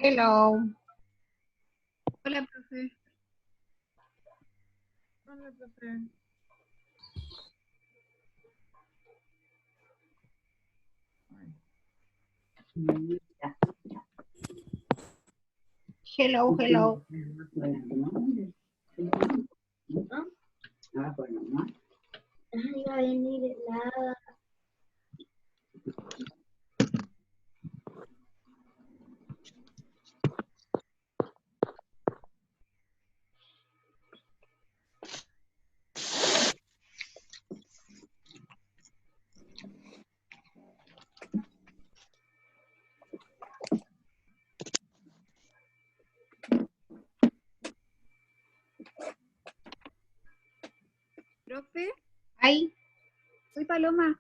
Hello. Hola, profe. Hola, profe. Hello, hello. Va a venir la... Profe, Ahí. soy Paloma.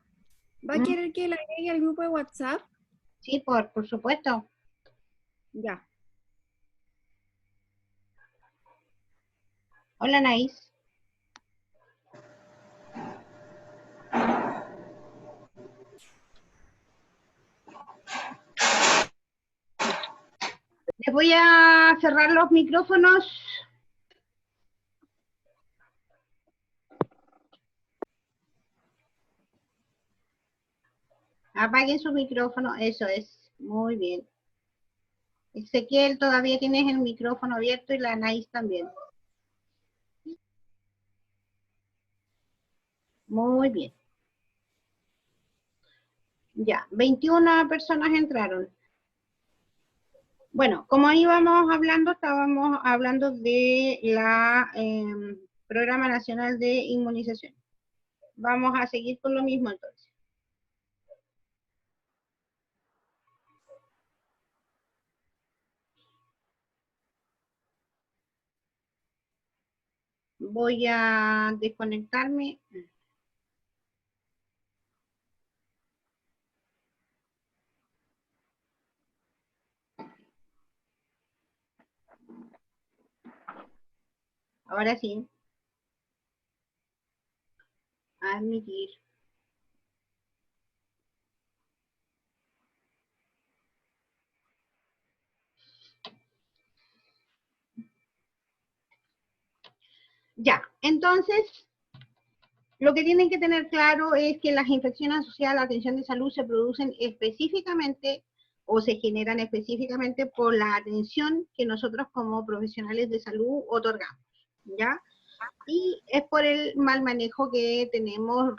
¿Va a querer que la agregue al grupo de WhatsApp? Sí, por supuesto. Ya. Hola, Anaís. Les voy a cerrar los micrófonos. Apaguen su micrófono, eso es. Muy bien. Ezequiel, todavía tienes el micrófono abierto y la Anaís también. Muy bien. Ya, 21 personas entraron. Bueno, como íbamos hablando, estábamos hablando de la Programa Nacional de Inmunización. Vamos a seguir con lo mismo entonces. Voy a desconectarme. Ahora sí. Admitir. Ya, entonces, lo que tienen que tener claro es que las infecciones asociadas a la atención de salud se producen específicamente o se generan específicamente por la atención que nosotros como profesionales de salud otorgamos, ¿ya? Y es por el mal manejo que tenemos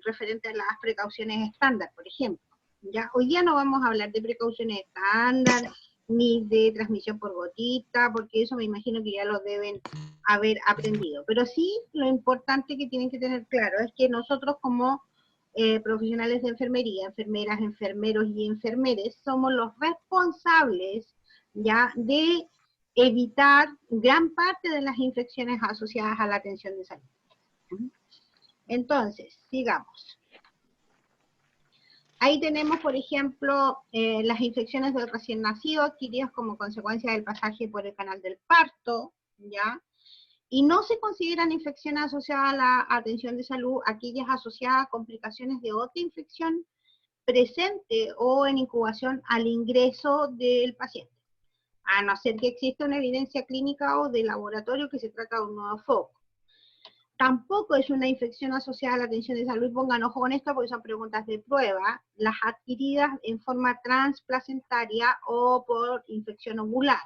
referente a las precauciones estándar, por ejemplo, ¿ya? Hoy día no vamos a hablar de precauciones estándar, ni de transmisión por gotita, porque eso me imagino que ya lo deben haber aprendido. Pero sí, lo importante que tienen que tener claro es que nosotros como profesionales de enfermería, enfermeras, enfermeros y enfermeres, somos los responsables ya de evitar gran parte de las infecciones asociadas a la atención de salud. Entonces, sigamos. Ahí tenemos, por ejemplo, las infecciones del recién nacido adquiridas como consecuencia del pasaje por el canal del parto, ¿ya? Y no se consideran infecciones asociadas a la atención de salud aquellas asociadas a complicaciones de otra infección presente o en incubación al ingreso del paciente, a no ser que exista una evidencia clínica o de laboratorio que se trata de un nuevo foco. Tampoco es una infección asociada a la atención de salud, pongan ojo con esto porque son preguntas de prueba, las adquiridas en forma transplacentaria o por infección ovular,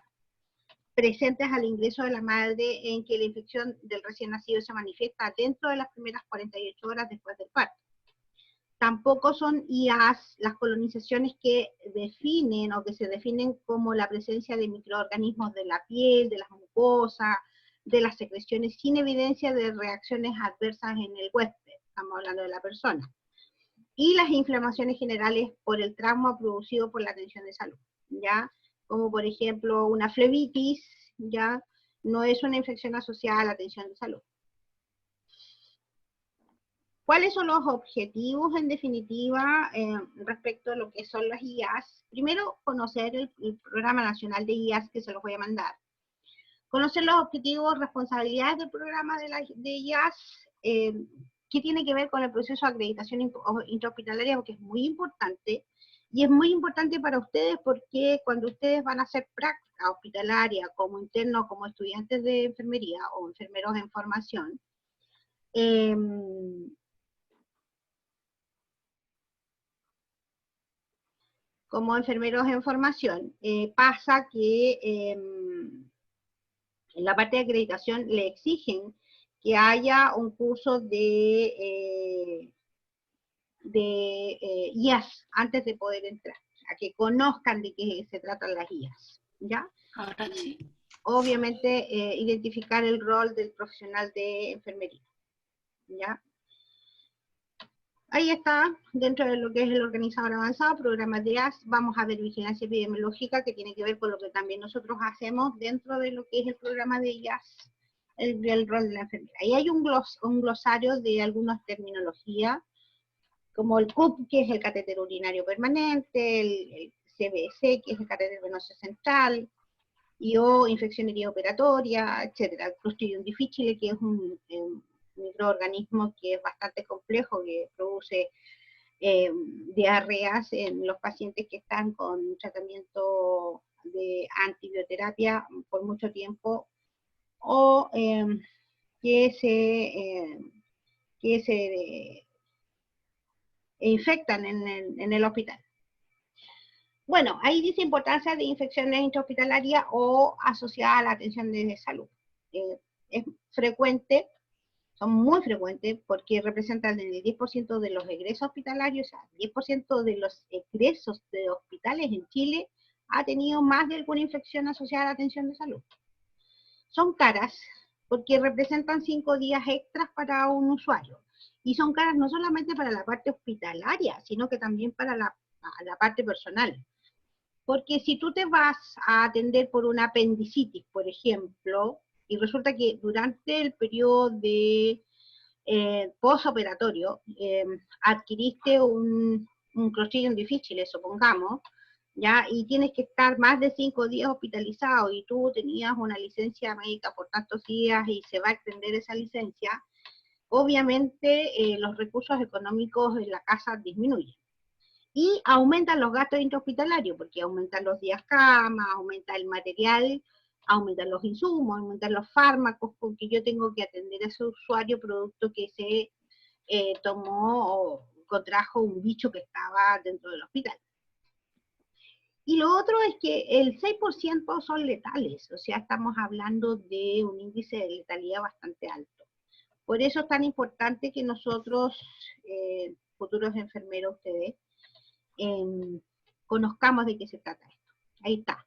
presentes al ingreso de la madre en que la infección del recién nacido se manifiesta dentro de las primeras 48 horas después del parto. Tampoco son IAs las colonizaciones que definen o que se definen como la presencia de microorganismos de la piel, de las mucosas, de las secreciones, sin evidencia de reacciones adversas en el huésped, estamos hablando de la persona. Y las inflamaciones generales por el trauma producido por la atención de salud, ¿ya? Como por ejemplo una flebitis, ¿ya? No es una infección asociada a la atención de salud. ¿Cuáles son los objetivos, en definitiva, respecto a lo que son las IAS? Primero, conocer el Programa Nacional de IAS, que se los voy a mandar. Conocer los objetivos, responsabilidades del programa de IAS, qué tiene que ver con el proceso de acreditación intrahospitalaria, porque es muy importante, Y es muy importante para ustedes porque cuando ustedes van a hacer práctica hospitalaria como internos, como estudiantes de enfermería o enfermeros en formación, como enfermeros en formación, pasa que en la parte de acreditación le exigen que haya un curso de IAS antes de poder entrar, a que conozcan de qué se tratan las IAS, ¿ya? Ahora sí. Obviamente, identificar el rol del profesional de enfermería, ¿ya? Ahí está, dentro de lo que es el organizador avanzado, programas de IAS, vamos a ver vigilancia epidemiológica, que tiene que ver con lo que también nosotros hacemos dentro de lo que es el programa de IAS, el rol de la enfermera. Ahí hay un glosario de algunas terminologías, como el CUP, que es el catéter urinario permanente, el CBC, que es el catéter venoso central, o infección herida etcétera. El Clostridium difficile, que es un microorganismo que es bastante complejo, que produce diarreas en los pacientes que están con tratamiento de antibioterapia por mucho tiempo, o que se infectan en el hospital. Bueno, ahí dice importancia de infecciones intrahospitalarias o asociadas a la atención de salud. Es frecuente, son muy frecuentes, porque representan el 10% de los egresos hospitalarios, o sea, 10% de los egresos de hospitales en Chile ha tenido más de alguna infección asociada a la atención de salud. Son caras, porque representan 5 días extras para un usuario. Y son caras no solamente para la parte hospitalaria, sino que también para la parte personal. Porque si tú te vas a atender por una apendicitis, por ejemplo, y resulta que durante el periodo de postoperatorio adquiriste un Clostridium difficile, supongamos, ¿ya? Y tienes que estar más de 5 días hospitalizado y tú tenías una licencia médica por tantos días y se va a extender esa licencia, obviamente los recursos económicos en la casa disminuyen. Y aumentan los gastos intrahospitalarios, porque aumentan los días cama, aumenta el material, aumentan los insumos, aumentan los fármacos, porque yo tengo que atender a ese usuario producto que se tomó o contrajo un bicho que estaba dentro del hospital. Y lo otro es que el 6% son letales, o sea, estamos hablando de un índice de letalidad bastante alto. Por eso es tan importante que nosotros, futuros enfermeros, ustedes, conozcamos de qué se trata esto. Ahí está.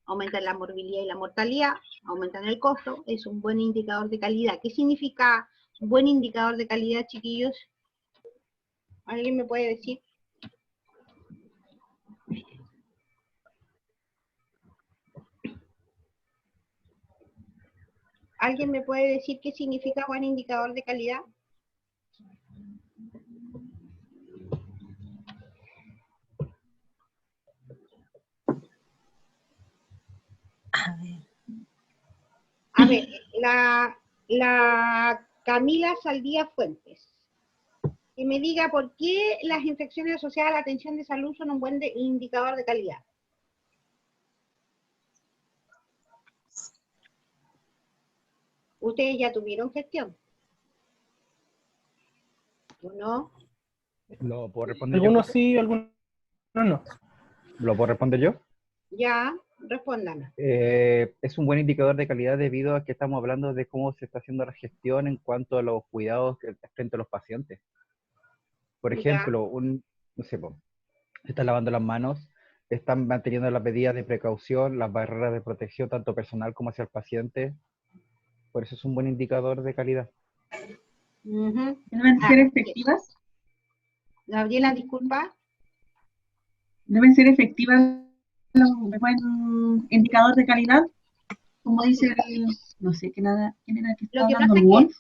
Aumentan la morbilidad y la mortalidad, aumentan el costo, es un buen indicador de calidad. ¿Qué significa un buen indicador de calidad, chiquillos? ¿Alguien me puede decir? ¿Alguien me puede decir qué significa buen indicador de calidad? A ver, la Camila Saldía Fuentes. Que me diga por qué las infecciones asociadas a la atención de salud son un buen indicador de calidad. ¿Ustedes ya tuvieron gestión? ¿O no? ¿Lo puedo responder yo? Algunos sí, algunos no. ¿Lo puedo responder yo? Ya, respóndame. Es un buen indicador de calidad debido a que estamos hablando de cómo se está haciendo la gestión en cuanto a los cuidados frente a los pacientes. Por ejemplo, no sé, están lavando las manos, están manteniendo las medidas de precaución, las barreras de protección, tanto personal como hacia el paciente. Por eso es un buen indicador de calidad. ¿Deben ser efectivas? Gabriela, disculpa. ¿Deben ser efectivas los buen indicador de calidad? Como dice el, no sé quién era el que estaba hablando, el Wolf.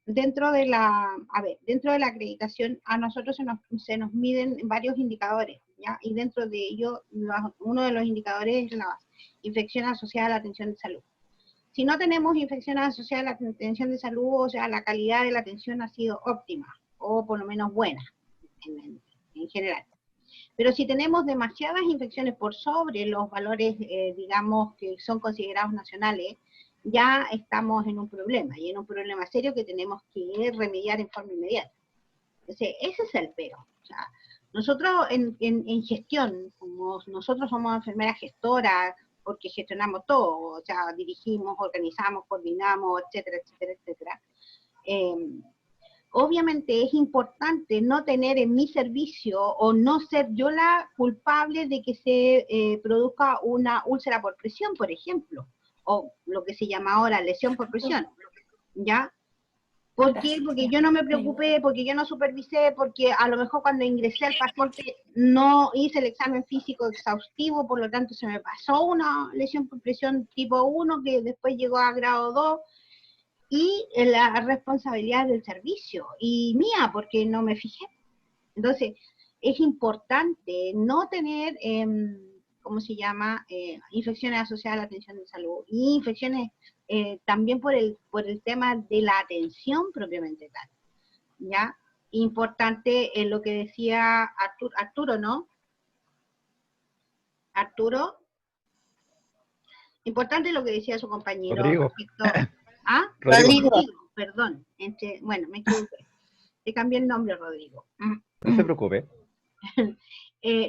Dentro de la acreditación a nosotros se nos miden varios indicadores, ¿ya? Y dentro de ello, uno de los indicadores es la infección asociada a la atención de salud. Si no tenemos infecciones asociadas a la atención de salud, o sea, la calidad de la atención ha sido óptima, o por lo menos buena, en general. Pero si tenemos demasiadas infecciones por sobre los valores, digamos, que son considerados nacionales, ya estamos en un problema, y en un problema serio que tenemos que remediar en forma inmediata. Entonces, ese es el pero. O sea, nosotros en gestión, como nosotros somos enfermeras gestoras, porque gestionamos todo, o sea, dirigimos, organizamos, coordinamos, etcétera, etcétera, etcétera. Obviamente es importante no tener en mi servicio o no ser yo la culpable de que se produzca una úlcera por presión, por ejemplo, o lo que se llama ahora lesión por presión, ¿ya? ¿Por qué? Porque yo no me preocupé, porque yo no supervisé, porque a lo mejor cuando ingresé al paciente no hice el examen físico exhaustivo, por lo tanto se me pasó una lesión por presión tipo 1 que después llegó a grado 2, y la responsabilidad del servicio, y mía, porque no me fijé. Entonces, es importante no tener, ¿cómo se llama?, infecciones asociadas a la atención de salud, y infecciones también por el tema de la atención propiamente tal, ¿ya? Importante lo que decía Arturo, ¿no? Arturo. Importante lo que decía su compañero. Rodrigo. ¿Ah? Rodrigo. Perdón. Bueno, me equivoqué. Te cambié el nombre, Rodrigo. No se preocupe.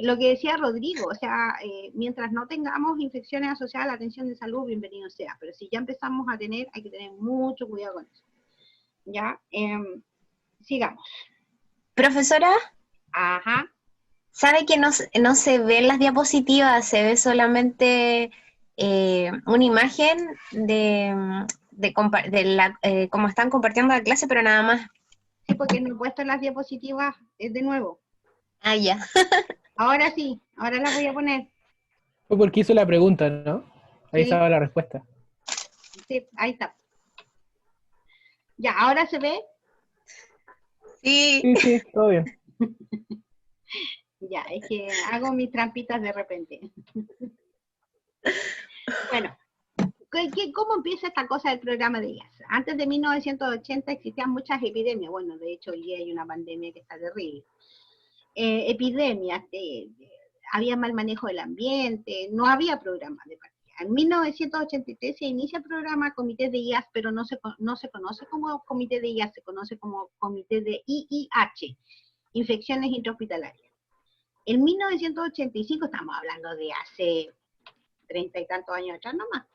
Lo que decía Rodrigo, o sea, mientras no tengamos infecciones asociadas a la atención de salud, bienvenido sea. Pero si ya empezamos a tener, hay que tener mucho cuidado con eso. ¿Ya? Sigamos. Profesora, Ajá. ¿sabe que no se ven las diapositivas? Se ve solamente una imagen de cómo están compartiendo la clase, pero nada más. Sí, porque no he puesto las diapositivas de nuevo. Ah, ya. Ahora sí, ahora las voy a poner. Fue porque hizo la pregunta, ¿no? Ahí Sí. estaba la respuesta. Sí, ahí está. Ya, ¿ahora se ve? Sí. Sí, sí, todo bien. Ya, es que hago mis trampitas de repente. Bueno, ¿cómo empieza esta cosa del programa de IAS? Antes de 1980 existían muchas epidemias. Bueno, de hecho, hoy hay una pandemia que está terrible. Epidemias, había mal manejo del ambiente, no había programa de partida. En 1983 se inicia el programa Comité de IAS, pero no se conoce como Comité de IAS, se conoce como Comité de IIH, Infecciones Intrahospitalarias. En 1985, estamos hablando de hace 30 y tantos años atrás nomás,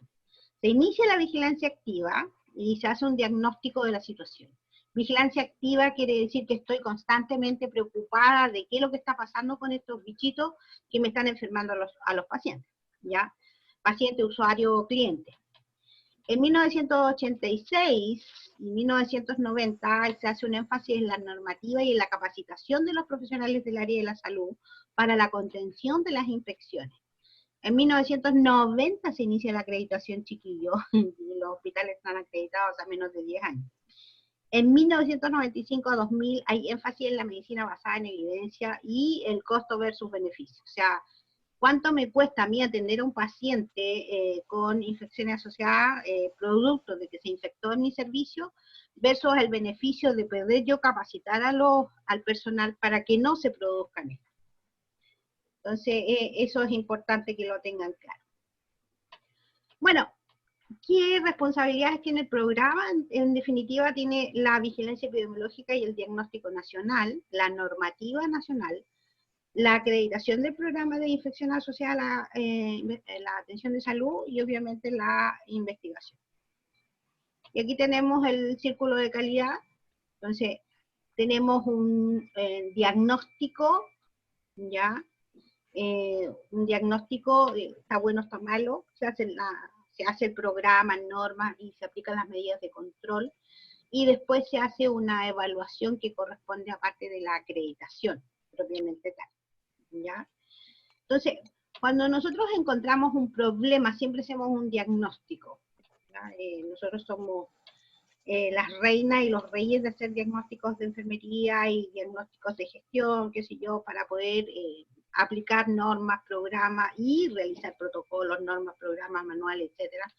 se inicia la vigilancia activa y se hace un diagnóstico de la situación. Vigilancia activa quiere decir que estoy constantemente preocupada de qué es lo que está pasando con estos bichitos que me están enfermando a los pacientes, ¿ya? Paciente, usuario, cliente. En 1986 y 1990 se hace un énfasis en la normativa y en la capacitación de los profesionales del área de la salud para la contención de las infecciones. En 1990 se inicia la acreditación, chiquillo, y los hospitales están acreditados a menos de 10 años. En 1995 a 2000 hay énfasis en la medicina basada en evidencia y el costo versus beneficio. O sea, ¿cuánto me cuesta a mí atender a un paciente con infecciones asociadas, producto de que se infectó en mi servicio, versus el beneficio de poder yo capacitar al personal para que no se produzcan esto? Entonces, eso es importante que lo tengan claro. Bueno, ¿qué responsabilidades tiene el programa? En definitiva, tiene la vigilancia epidemiológica y el diagnóstico nacional, la normativa nacional, la acreditación del programa de infección asociada a la atención de salud y obviamente la investigación. Y aquí tenemos el círculo de calidad. Entonces, tenemos un diagnóstico, ¿ya? Un diagnóstico, está bueno, está malo, se hace el programa, normas y se aplican las medidas de control, y después se hace una evaluación que corresponde a parte de la acreditación, propiamente tal, ¿ya? Entonces, cuando nosotros encontramos un problema, siempre hacemos un diagnóstico, ¿ya? Nosotros somos las reinas y los reyes de hacer diagnósticos de enfermería y diagnósticos de gestión, qué sé yo, para poder aplicar normas, programas y realizar protocolos, normas, programas, manuales, etcétera.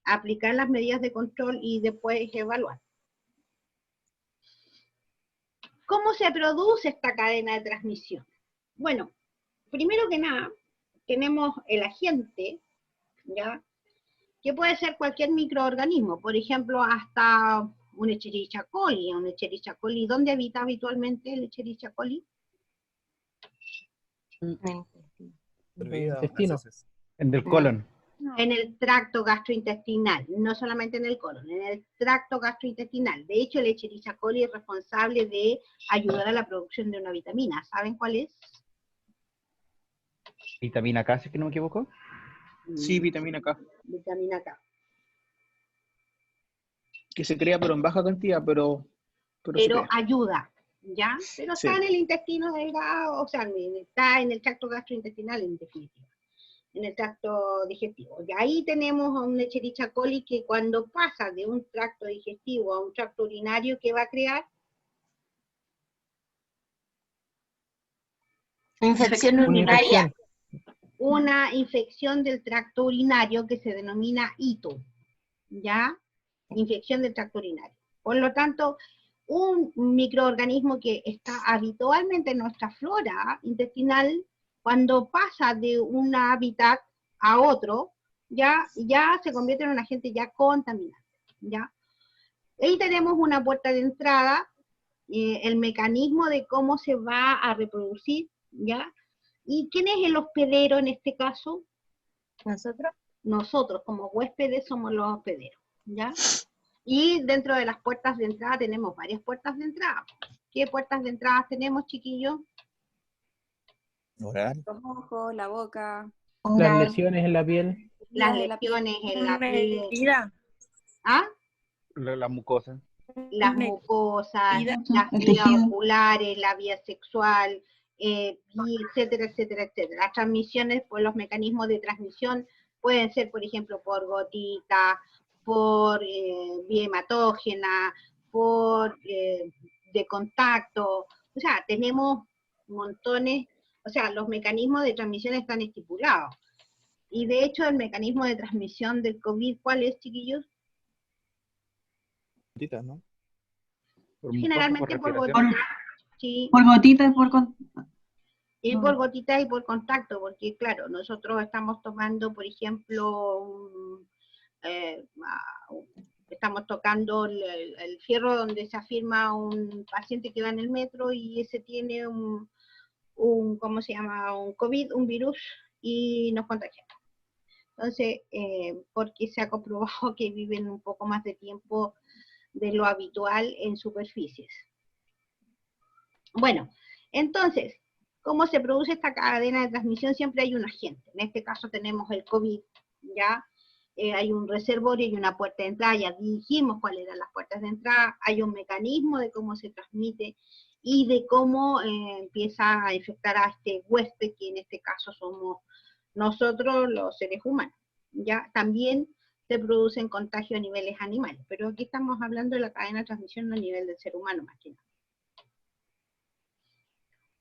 Aplicar las medidas de control y después evaluar. ¿Cómo se produce esta cadena de transmisión? Bueno, primero que nada, tenemos el agente, ¿ya? Que puede ser cualquier microorganismo, por ejemplo, hasta un Escherichia coli. Un Escherichia coli, ¿dónde habita habitualmente el Escherichia coli? Intestino. En el colon. En el tracto gastrointestinal, no solamente en el colon, en el tracto gastrointestinal. De hecho, el Escherichia coli es responsable de ayudar a la producción de una vitamina. ¿Saben cuál es? Vitamina K, si es que no me equivoco. Sí, vitamina K, Vitamina K. que se crea pero en baja cantidad, pero se Pero crea. ayuda, ¿ya? Pero Sí. está en el intestino delgado, o sea, está en el tracto gastrointestinal en definitiva, en el tracto digestivo. Y ahí tenemos a un Escherichia coli que cuando pasa de un tracto digestivo a un tracto urinario, ¿qué va a crear? Infección Una urinaria. infección. Una infección del tracto urinario que se denomina hito, ¿ya? Infección del tracto urinario. Por lo tanto, un microorganismo que está habitualmente en nuestra flora intestinal, cuando pasa de un hábitat a otro, ya se convierte en un agente ya contaminante, ¿ya? Ahí tenemos una puerta de entrada, el mecanismo de cómo se va a reproducir, ¿ya? ¿Y quién es el hospedero en este caso? ¿Nosotros? Nosotros, como huéspedes, somos los hospederos, ¿ya? Y dentro de las puertas de entrada tenemos varias puertas de entrada. ¿Qué puertas de entrada tenemos, chiquillos? Oral. Los ojos, la boca, Las lesiones en la piel. Las de la piel. lesiones en la Una piel. herida. ¿Ah? La mucosa. Las Una mucosas, herida. las El vías tejido. oculares, la vía sexual, y etcétera, etcétera, etcétera. Las transmisiones, pues los mecanismos de transmisión pueden ser, por ejemplo, por gotita, por vía hematógena, por de contacto. O sea, tenemos montones, o sea, los mecanismos de transmisión están estipulados. Y de hecho, el mecanismo de transmisión del COVID, ¿cuál es, chiquillos? Gotitas, ¿no? Por mucosa, Generalmente por respiración. gotita. Sí. Por gotitas, Y por gotitas y por contacto, porque claro, nosotros estamos tomando, por ejemplo, estamos tocando el fierro donde se afirma un paciente que va en el metro y ese tiene ¿cómo se llama? Un COVID, un virus, y nos contagiamos. Entonces, porque se ha comprobado que viven un poco más de tiempo de lo habitual en superficies. Bueno, entonces, ¿cómo se produce esta cadena de transmisión? Siempre hay un agente. En este caso tenemos el COVID, ¿ya? Hay un reservorio y una puerta de entrada, ya dijimos cuáles eran las puertas de entrada, hay un mecanismo de cómo se transmite y de cómo empieza a infectar a este huésped, que en este caso somos nosotros los seres humanos, ¿ya? También se producen contagios a niveles animales, pero aquí estamos hablando de la cadena de transmisión a nivel del ser humano más que nada.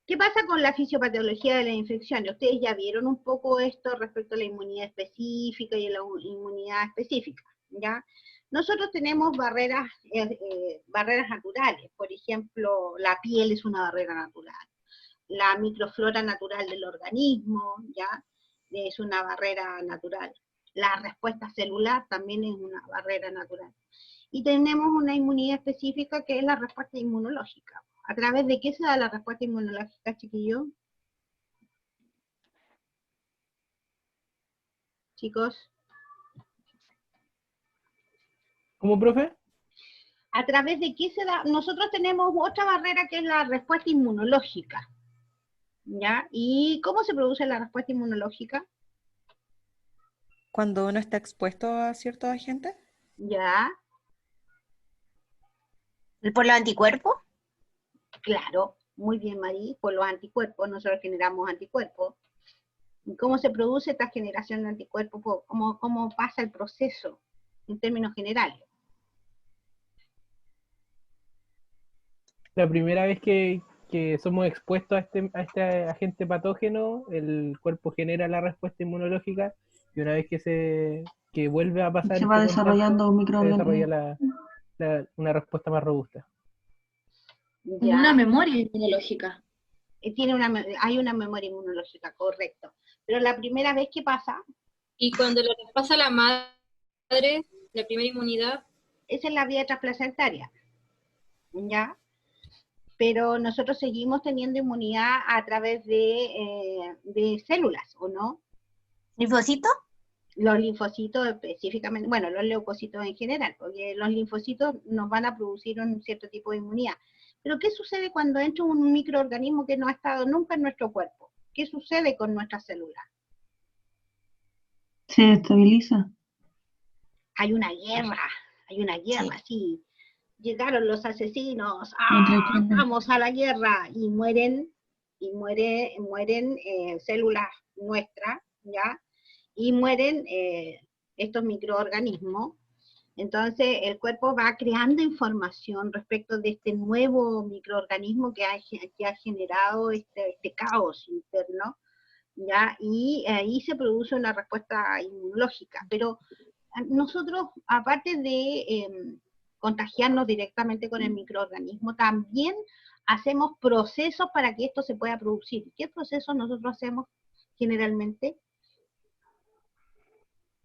¿Qué pasa con la fisiopatología de la infección? Ustedes ya vieron un poco esto respecto a la inmunidad específica y a la inmunidad específica, ¿ya? Nosotros tenemos barreras naturales, por ejemplo, la piel es una barrera natural, la microflora natural del organismo, ¿ya? Es una barrera natural. La respuesta celular también es una barrera natural. Y tenemos una inmunidad específica que es la respuesta inmunológica. ¿A través de qué se da la respuesta inmunológica, chiquillos? Chicos. ¿Cómo, profe? ¿A través de qué se da? Nosotros tenemos otra barrera que es la respuesta inmunológica, ¿ya? ¿Y cómo se produce la respuesta inmunológica? Cuando uno está expuesto a ciertos agentes. ¿Ya? ¿Por los anticuerpos? Claro, muy bien, Marí, por los anticuerpos, nosotros generamos anticuerpos. ¿Y cómo se produce esta generación de anticuerpos? ¿Cómo pasa el proceso en términos generales? La primera vez que somos expuestos a este agente patógeno, el cuerpo genera la respuesta inmunológica y una vez que vuelve a pasar se va desarrollando un se desarrolla microorganismo. una respuesta más robusta. Como ¿ya? una memoria inmunológica. Hay una memoria inmunológica, correcto. Pero la primera vez que pasa, Y cuando le pasa a la madre, la primera inmunidad, esa es la vía transplacentaria, ¿ya? Pero nosotros seguimos teniendo inmunidad a través de células, ¿o no? ¿Linfocito? Los linfocitos específicamente, bueno, los leucocitos en general, porque los linfocitos nos van a producir un cierto tipo de inmunidad. Pero ¿qué sucede cuando entra un microorganismo que no ha estado nunca en nuestro cuerpo? ¿Qué sucede con nuestras células? Se estabiliza. Hay una guerra, sí. Llegaron los asesinos, Entre quiénes. vamos a la guerra, y mueren células nuestras, ¿ya? Y mueren estos microorganismos. Entonces el cuerpo va creando información respecto de este nuevo microorganismo que ha generado este caos interno, ¿ya? Y ahí se produce una respuesta inmunológica. Pero nosotros, aparte de contagiarnos directamente con el microorganismo, también hacemos procesos para que esto se pueda producir. ¿Qué procesos nosotros hacemos generalmente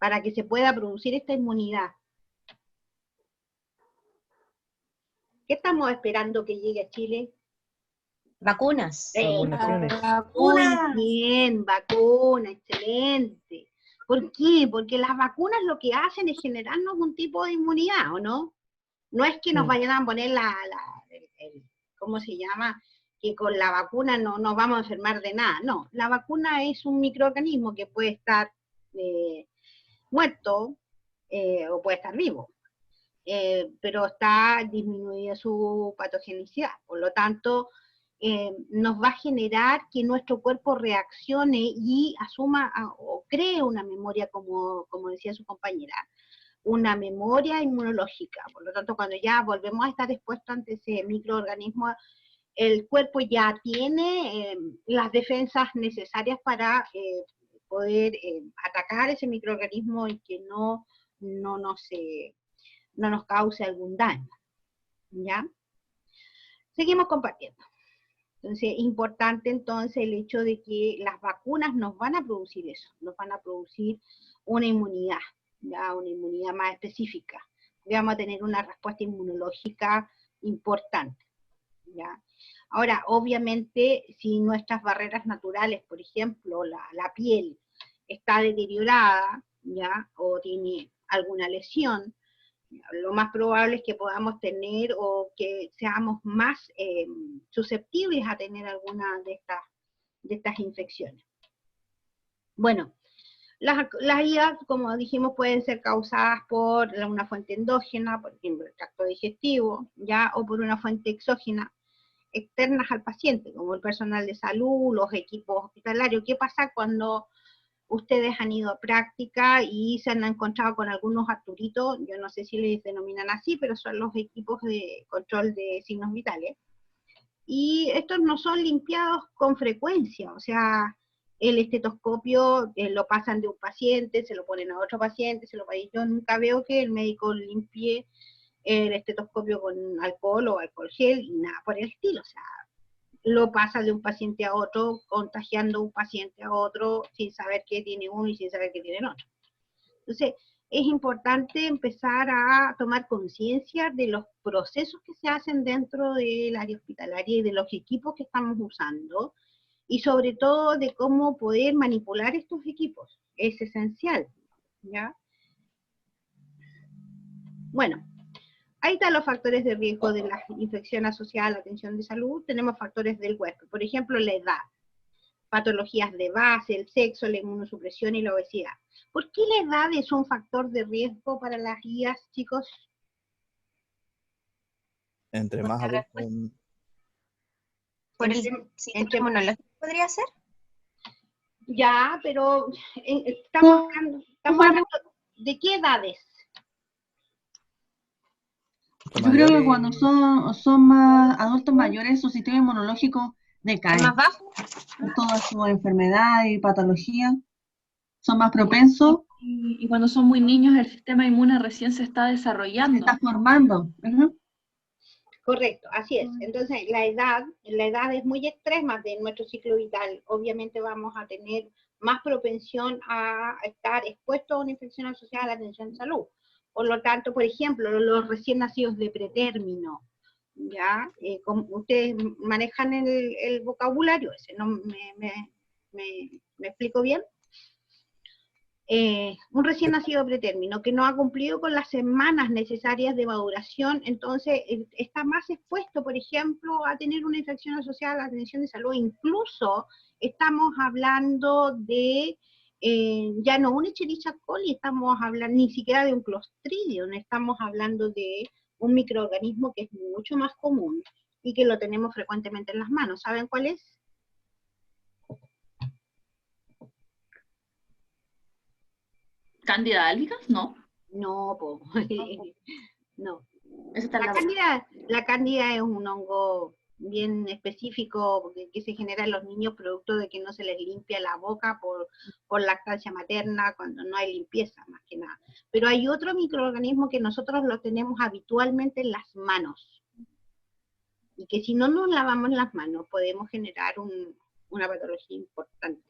para que se pueda producir esta inmunidad? ¿Qué estamos esperando que llegue a Chile? Vacunas. Vacunaciones. Muy bien, vacuna, excelente. ¿Por qué? Porque las vacunas lo que hacen es generarnos un tipo de inmunidad, ¿o no? No es que nos vayan a poner ¿cómo se llama? Que con la vacuna no nos vamos a enfermar de nada. No, la vacuna es un microorganismo que puede estar muerto o puede estar vivo. Pero está disminuida su patogenicidad. Por lo tanto, nos va a generar que nuestro cuerpo reaccione y asuma o cree una memoria, como decía su compañera, una memoria inmunológica. Por lo tanto, cuando ya volvemos a estar expuestos ante ese microorganismo, el cuerpo ya tiene las defensas necesarias para poder atacar ese microorganismo y que no nos cause algún daño, ¿ya? Seguimos compartiendo. Entonces, importante entonces el hecho de que las vacunas nos van a producir eso, nos van a producir una inmunidad, ¿ya? Una inmunidad más específica. Vamos a tener una respuesta inmunológica importante, ¿ya? Ahora, obviamente, si nuestras barreras naturales, por ejemplo, la piel está deteriorada, ¿ya? O tiene alguna lesión, lo más probable es que podamos tener o que seamos más susceptibles a tener alguna de estas infecciones. Bueno, las IAs, como dijimos, pueden ser causadas por una fuente endógena, por ejemplo, el tracto digestivo, ¿ya? O por una fuente exógena, externas al paciente, como el personal de salud, los equipos hospitalarios. ¿Qué pasa cuando ustedes han ido a práctica y se han encontrado con algunos arturitos? Yo no sé si les denominan así, pero son los equipos de control de signos vitales. Y estos no son limpiados con frecuencia, o sea, el estetoscopio lo pasan de un paciente, se lo ponen a otro paciente, yo nunca veo que el médico limpie el estetoscopio con alcohol o alcohol gel y nada por el estilo, o sea, lo pasa de un paciente a otro, contagiando un paciente a otro, sin saber qué tiene uno y sin saber qué tiene el otro. Entonces, es importante empezar a tomar conciencia de los procesos que se hacen dentro del área hospitalaria y de los equipos que estamos usando, y sobre todo de cómo poder manipular estos equipos. Es esencial, ¿ya? Bueno, ahí están los factores de riesgo de la infección asociada a la atención de salud. Tenemos factores del huésped, por ejemplo, la edad, patologías de base, el sexo, la inmunosupresión y la obesidad. ¿Por qué la edad es un factor de riesgo para las guías, chicos? Entre más adultos. ¿Por el sistema inmunológico podría ser? Ya, pero estamos hablando ¿de qué edades? Yo creo que cuando son más adultos mayores, su sistema inmunológico decae. ¿Más bajo? Todas sus enfermedades y patologías son más propensos. Y cuando son muy niños, el sistema inmune recién se está desarrollando. Se está formando. Correcto, así es. Entonces, la edad es muy extrema de nuestro ciclo vital. Obviamente vamos a tener más propensión a estar expuestos a una infección asociada a la atención de salud. Por lo tanto, por ejemplo, los recién nacidos de pretérmino, ¿ya? Como ustedes manejan el vocabulario ese, ¿no? ¿Me explico bien? Un recién nacido pretérmino que no ha cumplido con las semanas necesarias de maduración, entonces está más expuesto, por ejemplo, a tener una infección asociada a la atención de salud. Incluso estamos hablando de, ya no un Escherichia coli, estamos hablando ni siquiera de un Clostridium, estamos hablando de un microorganismo que es mucho más común y que lo tenemos frecuentemente en las manos. ¿Saben cuál es? ¿Cándida albicans? No. No, po. No. Esa está La cándida es un hongo bien específico que se genera en los niños producto de que no se les limpia la boca por lactancia materna cuando no hay limpieza, más que nada. Pero hay otro microorganismo que nosotros lo tenemos habitualmente en las manos y que si no nos lavamos las manos podemos generar una patología importante.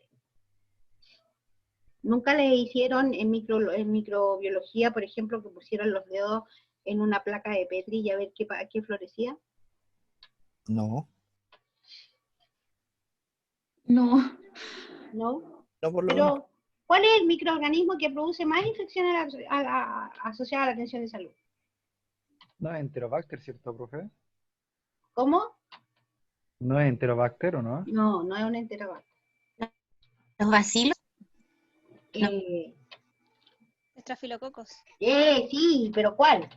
¿Nunca le hicieron en microbiología, por ejemplo, que pusieron los dedos en una placa de Petri y a ver qué florecía? No, No. ¿No? no por lo menos. Pero, ¿cuál es el microorganismo que produce más infecciones asociadas a la atención de salud? No es Enterobacter, ¿cierto, profe? ¿Cómo? No es Enterobacter, ¿o no? No, no es un enterobacter. ¿Los bacilos? Estrafilococos. Sí, pero ¿cuál?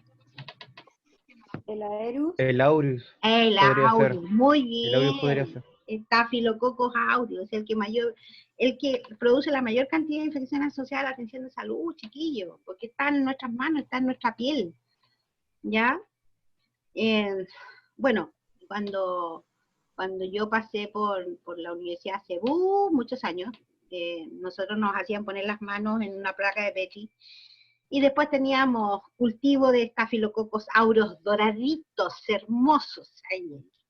El Aerus. El Aureus. El podría aureus, ser. muy bien. El Aureus podría ser. Staphylococcus aureus, el que produce la mayor cantidad de infecciones asociadas a la atención de salud, chiquillos, porque está en nuestras manos, está en nuestra piel, ¿ya? Bueno, cuando yo pasé por la Universidad hace muchos años, nosotros nos hacían poner las manos en una placa de Petri, y después teníamos cultivo de Staphylococcus aureus doraditos, hermosos, ahí.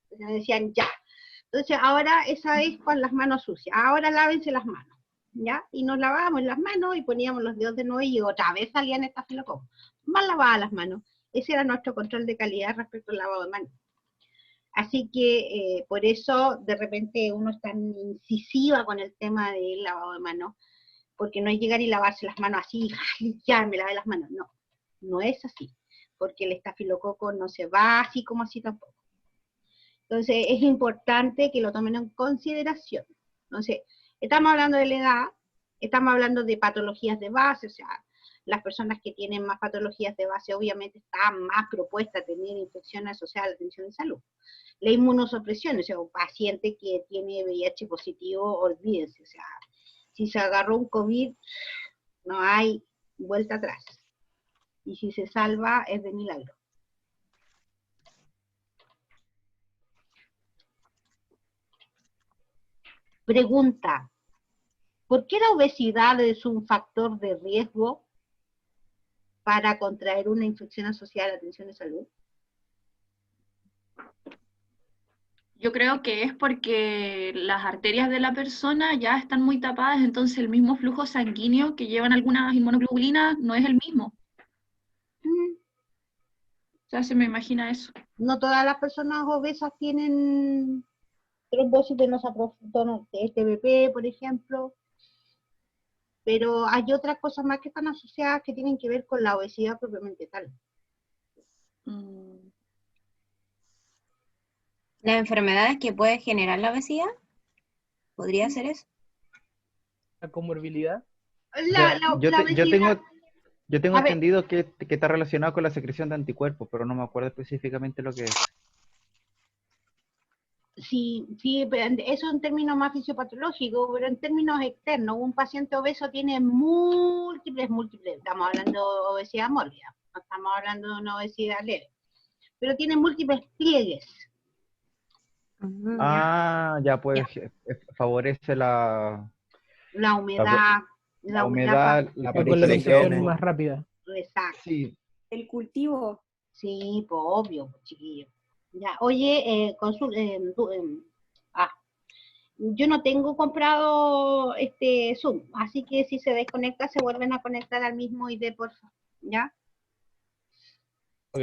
Entonces me decían, ya. Entonces ahora esa es con las manos sucias, ahora lávense las manos, ¿ya? Y nos lavábamos las manos y poníamos los dedos de nuevo y otra vez salían Staphylococcus. Más lavadas las manos. Ese era nuestro control de calidad respecto al lavado de manos. Así que por eso de repente uno es tan incisiva con el tema del lavado de manos, porque no es llegar y lavarse las manos así, ya me lavé las manos. No, no es así, porque el estafilococo no se va así como así tampoco. Entonces es importante que lo tomen en consideración. Entonces, estamos hablando de la edad, estamos hablando de patologías de base, o sea, las personas que tienen más patologías de base obviamente están más propuestas a tener infecciones asociadas a la atención de salud. La inmunosupresión, o sea, un paciente que tiene VIH positivo, olvídense, o sea, si se agarró un COVID, no hay vuelta atrás. Y si se salva, es de milagro. Pregunta, ¿por qué la obesidad es un factor de riesgo para contraer una infección asociada a la atención de salud? Yo creo que es porque las arterias de la persona ya están muy tapadas, entonces el mismo flujo sanguíneo que llevan algunas inmunoglobulinas no es el mismo. O sea, se me imagina eso. No todas las personas obesas tienen trombosis venosa profunda, TBP, por ejemplo, pero hay otras cosas más que están asociadas que tienen que ver con la obesidad propiamente tal. ¿Las enfermedades que puede generar la obesidad? ¿Podría ser eso? ¿La comorbilidad? Yo tengo A ver. entendido que está relacionado con la secreción de anticuerpos, pero no me acuerdo específicamente lo que es. Sí, pero eso es un término más fisiopatológico, pero en términos externos, un paciente obeso tiene múltiples, estamos hablando de obesidad mórbida, no estamos hablando de una obesidad leve, pero tiene múltiples pliegues. Ya pues favorece la humedad, la La colonización es más rápida. Exacto. Sí. El cultivo. Sí, pues obvio, chiquillo. Ya, oye, yo no tengo comprado este Zoom, así que si se desconecta, se vuelven a conectar al mismo ID, por favor, ¿ya? Ok.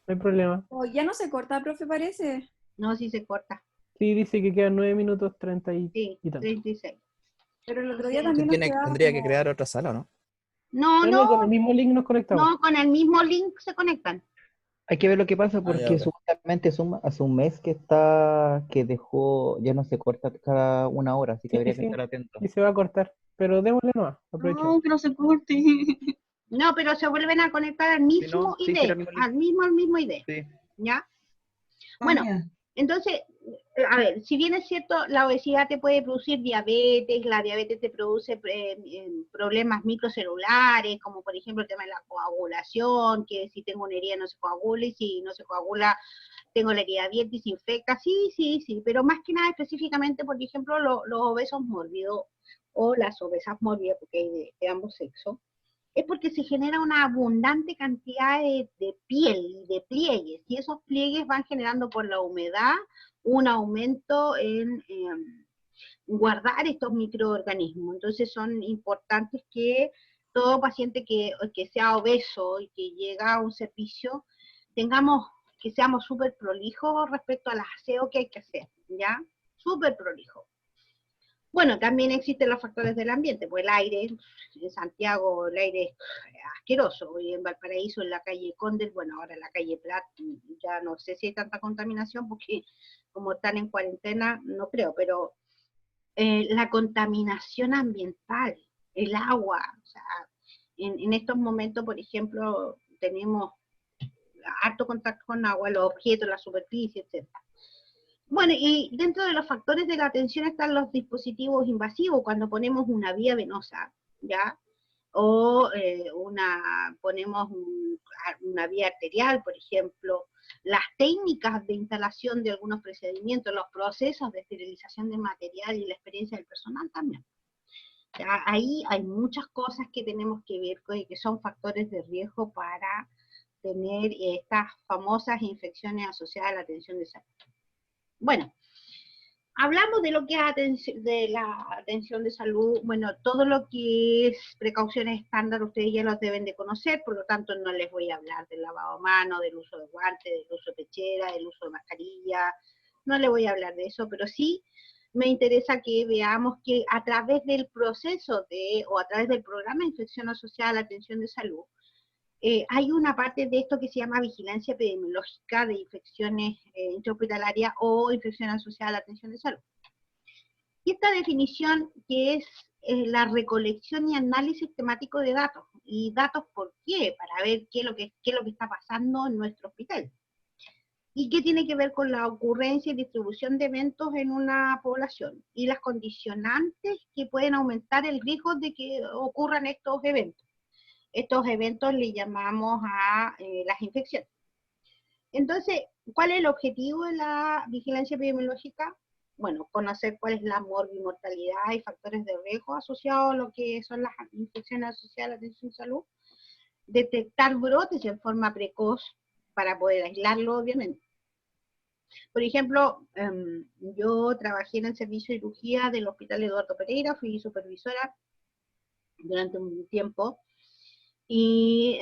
No hay problema. Oh, ya no se corta, profe, parece. No, si se corta. Sí, dice que quedan 9 minutos 30 Sí, y tanto. 36. Pero el otro día Entonces, también nos quedaba Tendría que como... crear otra sala, ¿no? no, No, con el no, mismo link nos conectamos. no, con el mismo link se conectan. Hay que ver lo que pasa Ah, ya, porque ok. supuestamente hace un mes que dejó, ya no se corta cada una hora, así que Sí, habría que sí, estar atento. y se va a cortar. Pero démosle nomás, aprovechemos. No, que no se corte. No, pero se vuelven a conectar al Si mismo no, sí, será ID, el mismo link. al mismo ID, Sí. ¿ya? Ah, Bueno, ya. entonces, a ver, si bien es cierto, la obesidad te puede producir diabetes, la diabetes te produce problemas microcelulares, como por ejemplo el tema de la coagulación, que si tengo una herida no se coagula, y si no se coagula, tengo la herida abierta y se infecta, sí, pero más que nada específicamente, por ejemplo, los obesos mórbidos o las obesas mórbidas, porque hay de ambos sexos, es porque se genera una abundante cantidad de piel y de pliegues, y esos pliegues van generando por la humedad un aumento en guardar estos microorganismos. Entonces son importantes que todo paciente que sea obeso y que llega a un servicio, que seamos súper prolijos respecto al aseo que hay que hacer, ¿ya? Súper prolijos. Bueno, también existen los factores del ambiente, pues el aire, en Santiago el aire es asqueroso, y en Valparaíso, en la calle Condes, bueno, ahora en la calle Prat, ya no sé si hay tanta contaminación, porque como están en cuarentena, no creo, pero la contaminación ambiental, el agua, o sea, en estos momentos, por ejemplo, tenemos harto contacto con agua, los objetos, la superficie, etc. Bueno, y dentro de los factores de la atención están los dispositivos invasivos, cuando ponemos una vía venosa, ¿ya? O ponemos una vía arterial, por ejemplo, las técnicas de instalación de algunos procedimientos, los procesos de esterilización de material y la experiencia del personal también. ¿Ya? Ahí hay muchas cosas que tenemos que ver, que son factores de riesgo para tener estas famosas infecciones asociadas a la atención de salud. Bueno, hablamos de lo que es de la atención de salud, bueno, todo lo que es precauciones estándar ustedes ya los deben de conocer, por lo tanto no les voy a hablar del lavado de manos, del uso de guantes, del uso de pechera, del uso de mascarilla, no les voy a hablar de eso, pero sí me interesa que veamos que a través del proceso o a través del programa de infección asociada a la atención de salud, hay una parte de esto que se llama vigilancia epidemiológica de infecciones intrahospitalarias o infección asociada a la atención de salud. Y esta definición que es la recolección y análisis temático de datos. ¿Y datos por qué? Para ver qué es lo que está pasando en nuestro hospital. ¿Y qué tiene que ver con la ocurrencia y distribución de eventos en una población? Y las condicionantes que pueden aumentar el riesgo de que ocurran estos eventos. Estos eventos le llamamos a las infecciones. Entonces, ¿cuál es el objetivo de la vigilancia epidemiológica? Bueno, conocer cuál es la morbimortalidad y factores de riesgo asociados a lo que son las infecciones asociadas a la atención de salud, detectar brotes en forma precoz para poder aislarlo, obviamente. Por ejemplo, yo trabajé en el servicio de cirugía del Hospital Eduardo Pereira, fui supervisora durante un tiempo, y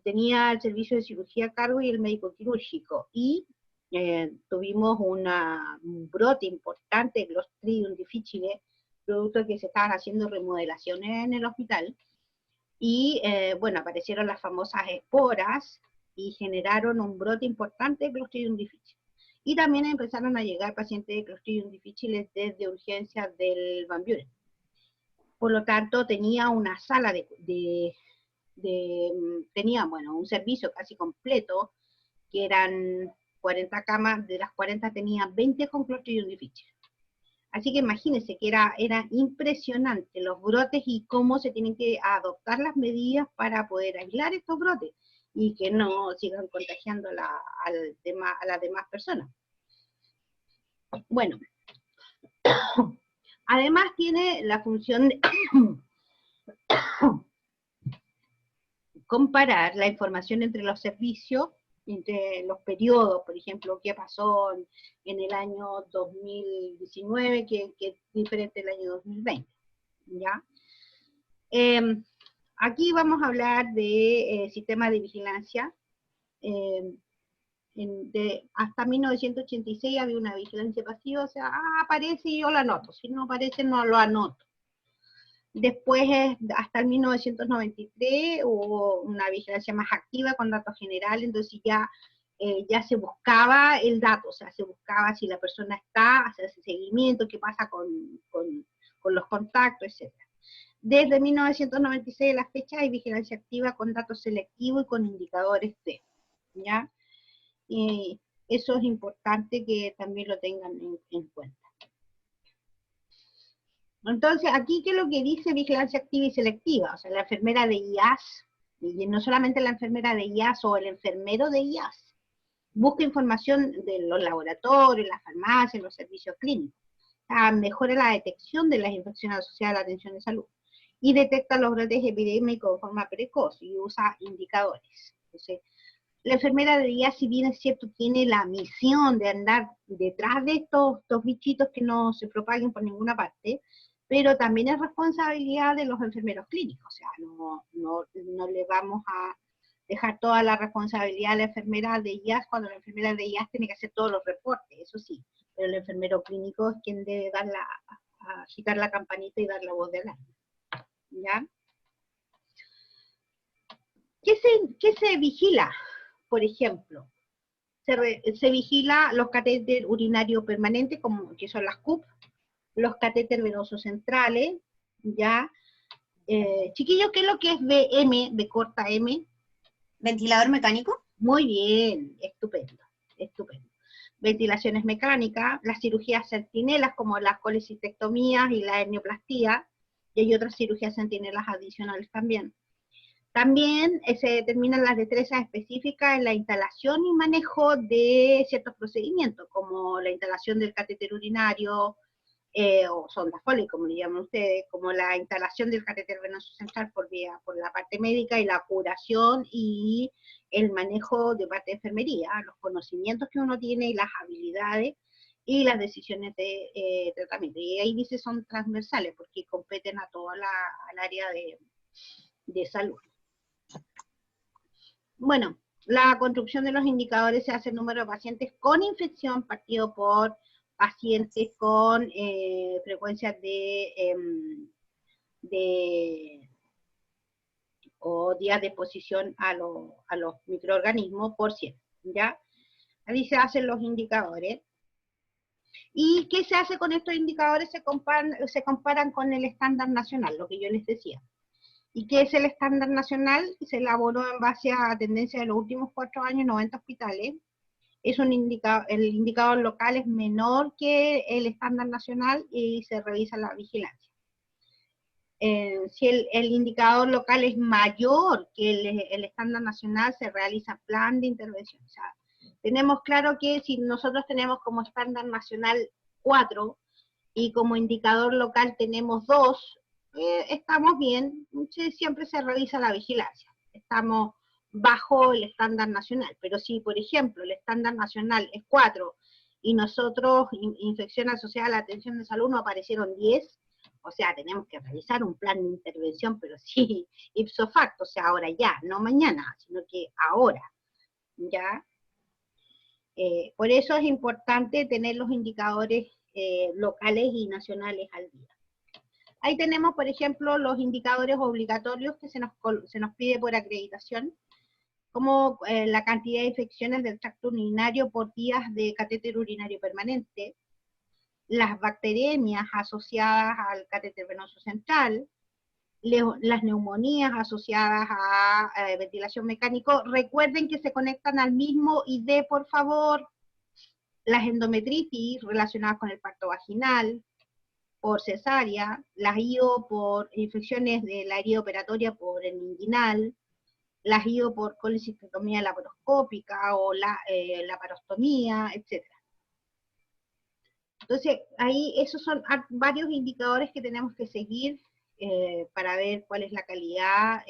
tenía el servicio de cirugía a cargo y el médico quirúrgico, y tuvimos un brote importante de Clostridium difficile, producto de que se estaban haciendo remodelaciones en el hospital, y bueno, aparecieron las famosas esporas, y generaron un brote importante de Clostridium difficile. Y también empezaron a llegar pacientes de Clostridium difficile desde urgencias del Van Buren. Por lo tanto, tenía una sala tenía, bueno, un servicio casi completo, que eran 40 camas, de las 40 tenía 20 con Clostridium difficile. Así que imagínense que era impresionante los brotes y cómo se tienen que adoptar las medidas para poder aislar estos brotes y que no sigan contagiando a las demás personas. Bueno, además tiene la función de comparar la información entre los servicios entre los periodos, por ejemplo, qué pasó en el año 2019, que es diferente del año 2020, ¿ya? Aquí vamos a hablar de sistema de vigilancia. Hasta 1986 había una vigilancia pasiva, o sea, aparece y yo lo anoto, si no aparece no lo anoto. Después, hasta el 1993, hubo una vigilancia más activa con datos generales, entonces ya se buscaba el dato, o sea, se buscaba si la persona está, hacerse seguimiento, qué pasa con los contactos, etc. Desde 1996 a la fecha hay vigilancia activa con datos selectivos y con indicadores T, ¿ya? Y eso es importante que también lo tengan en cuenta. Entonces, aquí, ¿qué es lo que dice vigilancia activa y selectiva? O sea, la enfermera de IAS, y no solamente la enfermera de IAS o el enfermero de IAS, busca información de los laboratorios, las farmacias, los servicios clínicos. O sea, mejora la detección de las infecciones asociadas a la atención de salud y detecta los brotes epidémicos de forma precoz y usa indicadores. Entonces, la enfermera de IAS, si bien es cierto, tiene la misión de andar detrás de estos bichitos que no se propaguen por ninguna parte, pero también es responsabilidad de los enfermeros clínicos, o sea, no le vamos a dejar toda la responsabilidad a la enfermera de IAS cuando la enfermera de IAS tiene que hacer todos los reportes, eso sí, pero el enfermero clínico es quien debe agitar la campanita y dar la voz de alarma, ¿ya? ¿Qué se vigila? Por ejemplo, se vigila los catéteres urinarios permanentes, que son las CUP, los catéteres venosos centrales, ¿ya? Chiquillos, ¿qué es lo que es VM, B corta M? ¿Ventilador mecánico? Muy bien, estupendo, estupendo. Ventilaciones mecánicas, las cirugías centinelas como las colecistectomías y la hernioplastia, y hay otras cirugías centinelas adicionales también. También se determinan las destrezas específicas en la instalación y manejo de ciertos procedimientos, como la instalación del catéter urinario, o sonda Foley, como le llaman ustedes, como la instalación del catéter venoso central por la parte médica y la curación y el manejo de parte de enfermería, los conocimientos que uno tiene y las habilidades y las decisiones de tratamiento. Y ahí dice son transversales porque competen a toda al área de salud. Bueno, la construcción de los indicadores se hace en número de pacientes con infección partido por pacientes con frecuencias o días de exposición a los microorganismos por 100, ¿ya? Ahí se hacen los indicadores. ¿Y qué se hace con estos indicadores? Se comparan con el estándar nacional, lo que yo les decía. ¿Y qué es el estándar nacional? Se elaboró en base a tendencia de los últimos 4 años en 90 hospitales. El indicador local es menor que el estándar nacional y se revisa la vigilancia. Si el indicador local es mayor que el estándar nacional, se realiza plan de intervención. O sea, tenemos claro que si nosotros tenemos como estándar nacional 4 y como indicador local tenemos 2, estamos bien, siempre se revisa la vigilancia. Estamos bajo el estándar nacional, pero si, por ejemplo, el estándar nacional es 4 y nosotros, infección asociada a la atención de salud, nos aparecieron 10, o sea, tenemos que realizar un plan de intervención, pero sí, ipso facto, o sea, ahora ya, no mañana, sino que ahora, ¿ya? Por eso es importante tener los indicadores locales y nacionales al día. Ahí tenemos, por ejemplo, los indicadores obligatorios que se nos pide por acreditación, como la cantidad de infecciones del tracto urinario por días de catéter urinario permanente, las bacteremias asociadas al catéter venoso central, las neumonías asociadas a ventilación mecánico. Recuerden que se conectan al mismo ID, por favor. Las endometritis relacionadas con el parto vaginal, por cesárea, las IO por infecciones de la herida operatoria por el inguinal, las IO por colecistectomía laparoscópica o laparostomía, etc. Entonces, ahí esos son varios indicadores que tenemos que seguir para ver cuál es la calidad